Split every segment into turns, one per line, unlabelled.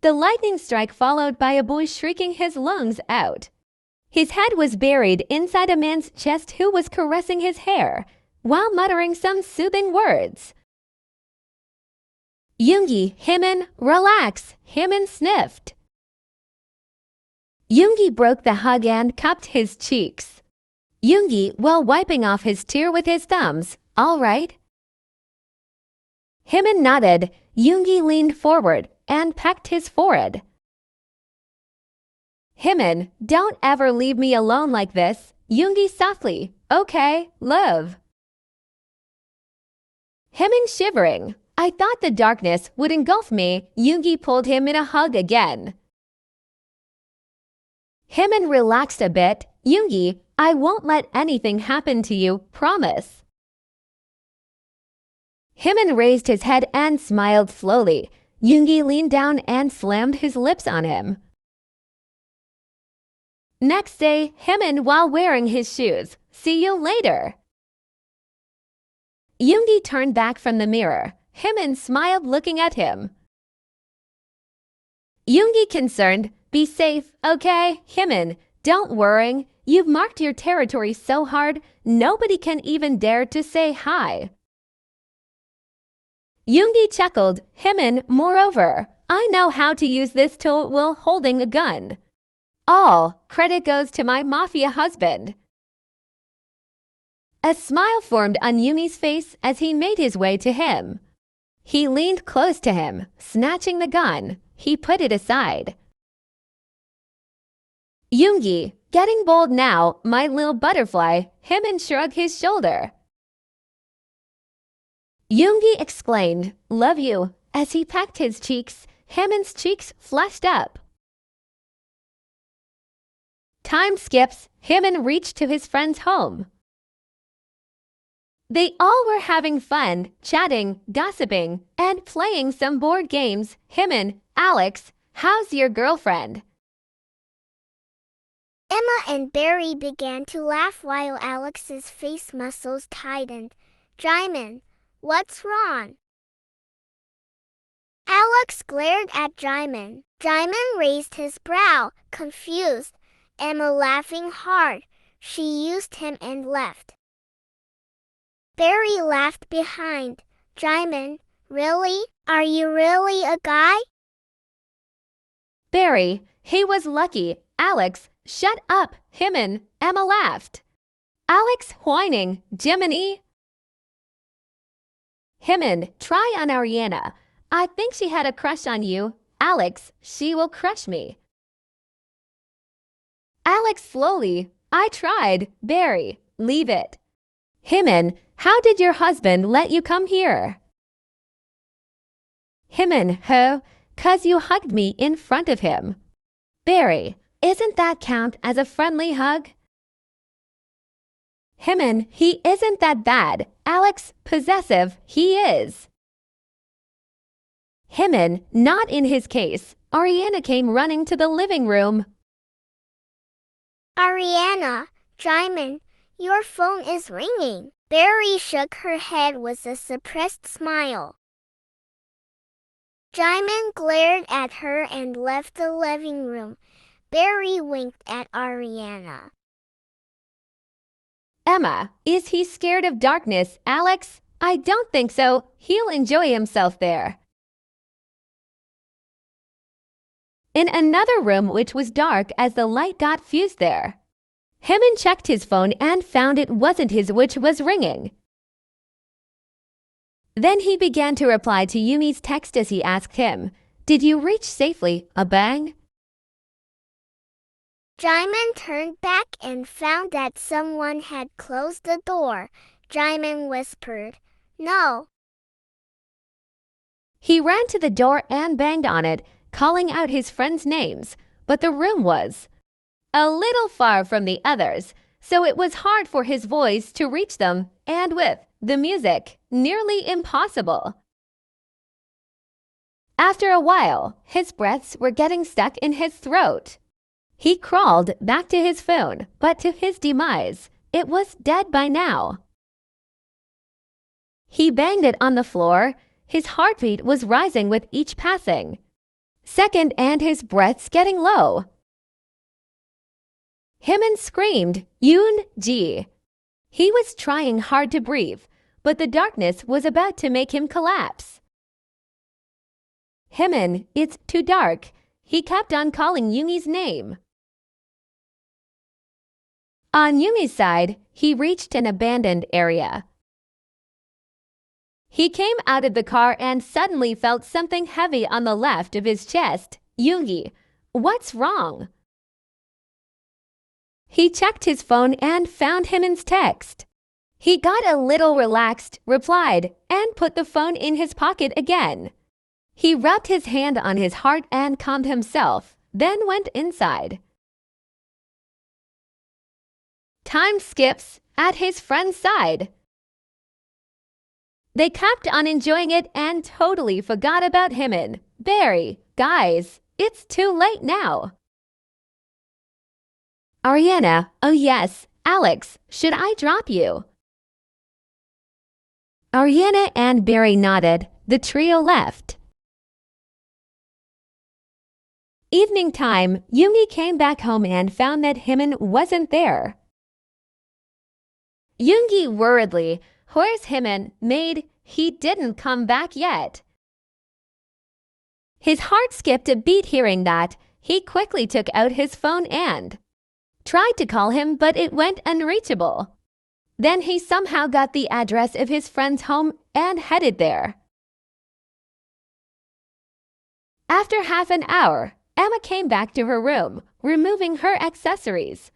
The lightning strike followed by a boy shrieking his lungs out. His head was buried inside a man's chest who was caressing his hair while muttering some soothing words. Yoongi, Jimin, relax, Jimin sniffed. Yoongi broke the hug and cupped his cheeks. Yoongi, while wiping off his tear with his thumbs, all right? Jimin nodded. Yoongi leaned forward and pecked his forehead. Jimin, don't ever leave me alone like this. Yoongi softly. Okay, love. Jimin shivering. I thought the darkness would engulf me. Yoongi pulled him in a hug again. Jimin relaxed a bit. Yoongi, I won't let anything happen to you, promise. Jimin raised his head and smiled slowly. Yoongi leaned down and slammed his lips on him. Next day, Jimin while wearing his shoes. See you later. Yoongi turned back from the mirror. Jimin smiled looking at him. Yoongi concerned, be safe, okay? Jimin, don't worry. You've marked your territory so hard, nobody can even dare to say hi. Yoongi chuckled. Jimin, moreover, I know how to use this tool while holding a gun. All credit goes to my mafia husband. A smile formed on Yoongi's face as he made his way to him. He leaned close to him, snatching the gun. He put it aside. Yoongi, getting bold now, my little butterfly. Jimin shrugged his shoulder. Yoongi exclaimed, love you, as he pecked his cheeks. Jimin's cheeks flushed up. Time skips. Jimin reached to his friend's home. They all were having fun, chatting, gossiping, and playing some board games. Jimin, Alex, how's your girlfriend?
Emma and Barry began to laugh while Alex's face muscles tightened. Jimin, what's wrong? Alex glared at Jimin. Jimin raised his brow, confused. Emma laughing hard. She used him and left. Barry laughed behind. Jimin, really? Are you really a guy?
Barry, he was lucky. Alex, shut up. Jimin, Emma laughed. Alex whining. Jiminy. Jimin, try on Ariana. I think she had a crush on you. Alex, she will crush me. Alex slowly. I tried. Barry, leave it. Jimin, how did your husband let you come here? Jimin, ho, 'cause you hugged me in front of him. Barry, isn't that count as a friendly hug? Jimin, he isn't that bad. Alex, possessive, he is. Jimin, not in his case. Ariana came running to the living room.
Ariana, Jimin, your phone is ringing. Barry shook her head with a suppressed smile. Jimin glared at her and left the living room. Barry winked at Ariana.
Emma, is he scared of darkness, Alex? I don't think so. He'll enjoy himself there. In another room which was dark as the light got fused there. Jimin checked his phone and found it wasn't his which was ringing. Then he began to reply to Yumi's text as he asked him, did you reach safely, a bang?
Jimin turned back and found that someone had closed the door. Jimin whispered, no.
He ran to the door and banged on it, calling out his friends' names, but the room was a little far from the others, so it was hard for his voice to reach them, and with the music, nearly impossible. After a while, his breaths were getting stuck in his throat. He crawled back to his phone, but to his demise, it was dead by now. He banged it on the floor. His heartbeat was rising with each passing. Second, and his breath's getting low. Jimin screamed, Yoongi. He was trying hard to breathe, but the darkness was about to make him collapse. Jimin, it's too dark. He kept on calling Yoongi's name. On Yoongi's side, he reached an abandoned area. He came out of the car and suddenly felt something heavy on the left of his chest. Yoongi, what's wrong? He checked his phone and found Jimin's text. He got a little relaxed, replied, and put the phone in his pocket again. He rubbed his hand on his heart and calmed himself, then went inside. Time skips at his friend's side. They kept on enjoying it and totally forgot about Jimin. Barry, guys, it's too late now. Ariana, oh yes, Alex, should I drop you? Ariana and Barry nodded. The trio left. Evening time, Yoongi came back home and found that Jimin wasn't there. Yoongi worriedly, where's Jimin, maid? He didn't come back yet. His heart skipped a beat hearing that. He quickly took out his phone and tried to call him, but it went unreachable. Then he somehow got the address of his friend's home and headed there. After half an hour, Emma came back to her room, removing her accessories.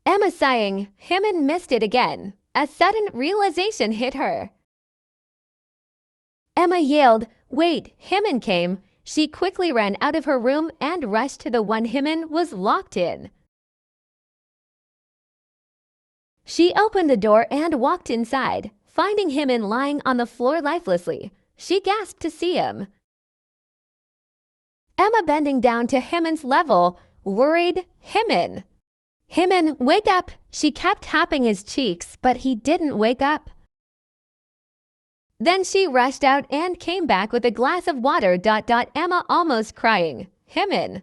Emma sighing, Jimin missed it again. A sudden realization hit her. Emma yelled, wait, Jimin came. She quickly ran out of her room and rushed to the one Jimin was locked in. She opened the door and walked inside, finding Jimin lying on the floor lifelessly. She gasped to see him. Emma bending down to Jimin's level, worried, Jimin. Jimin, wake up! She kept tapping his cheeks, but he didn't wake up. Then she rushed out and came back with a glass of water. Emma almost crying. Jimin.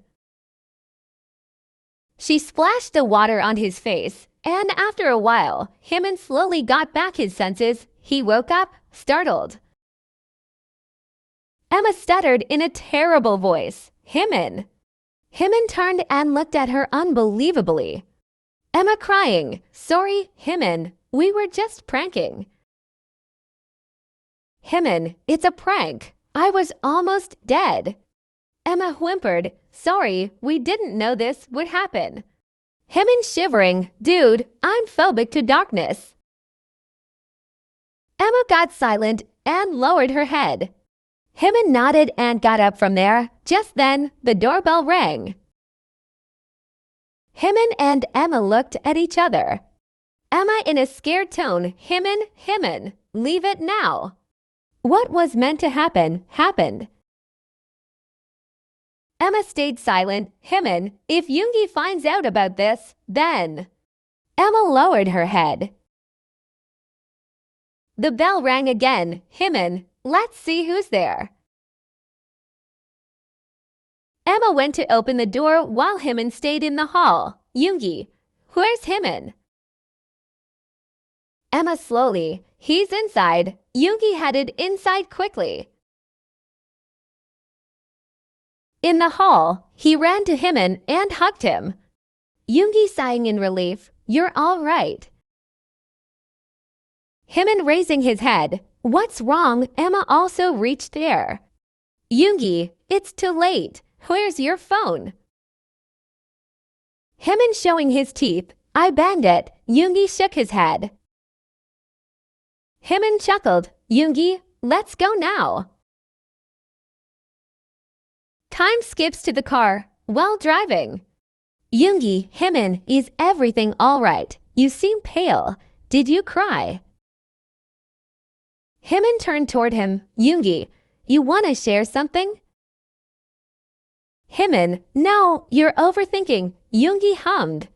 She splashed the water on his face, and after a while, Jimin slowly got back his senses. He woke up, startled. Emma stuttered in a terrible voice, Jimin. Jimin turned and looked at her unbelievably. Emma crying, sorry, Jimin, we were just pranking. Jimin, it's a prank. I was almost dead. Emma whimpered, sorry, we didn't know this would happen. Jimin shivering, dude, I'm phobic to darkness. Emma got silent and lowered her head. Jimin nodded and got up from there. Just then, the doorbell rang. Jimin and Emma looked at each other. Emma in a scared tone, Jimin, leave it now. What was meant to happen, happened. Emma stayed silent. Jimin, if Yoongi finds out about this, then... Emma lowered her head. The bell rang again. Jimin, let's see who's there. Emma went to open the door while Jimin stayed in the hall. Yoongi, where's Jimin? Emma slowly, he's inside. Yoongi headed inside quickly. In the hall, he ran to Jimin and hugged him. Yoongi sighing in relief, you're all right. Jimin raising his head, what's wrong? Emma also reached there. Yoongi, it's too late. Where's your phone? Jimin showing his teeth, I banged it. Yoongi shook his head. Jimin chuckled, Yoongi, let's go now. Time skips to the car while driving. Yoongi, Jimin, is everything all right? You seem pale. Did you cry? Jimin turned toward him. Yoongi, you want to share something? Jimin, no, you're overthinking. Yoongi hummed.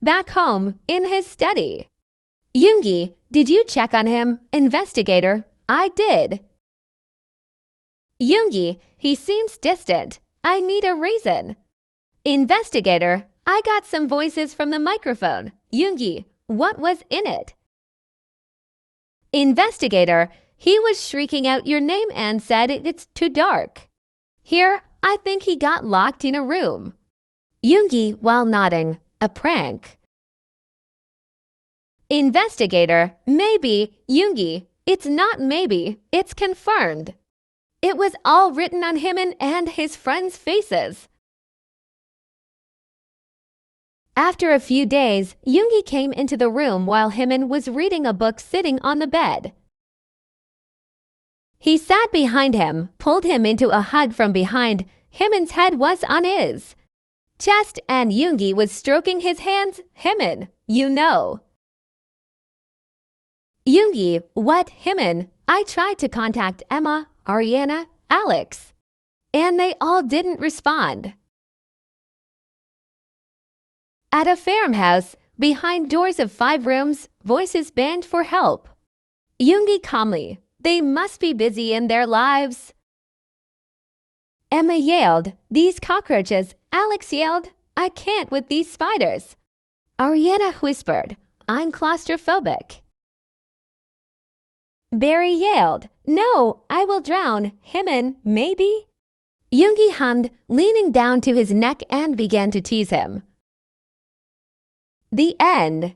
Back home, in his study. Yoongi, did you check on him? Investigator, I did. Yoongi, he seems distant. I need a reason. Investigator, I got some voices from the microphone. Yoongi, what was in it? Investigator, he was shrieking out your name and said it's too dark. Here, I think he got locked in a room. Yoongi, while nodding, a prank. Investigator, maybe, Yoongi, it's not maybe, it's confirmed. It was all written on Jimin and his friends' faces. After a few days, Yoongi came into the room while Jimin was reading a book sitting on the bed. He sat behind him, pulled him into a hug from behind. Jimin's head was on his chest and Yoongi was stroking his hands. Jimin, you know. Yoongi, what? Jimin, I tried to contact Emma, Ariana, Alex, and they all didn't respond. At a farmhouse, behind doors of 5 rooms, voices banged for help. Yoongi calmly, they must be busy in their lives. Emma yelled, these cockroaches. Alex yelled, I can't with these spiders. Ariana whispered, I'm claustrophobic. Barry yelled, no, I will drown. Jimin, maybe? Yoongi hummed, leaning down to his neck and began to tease him. The end.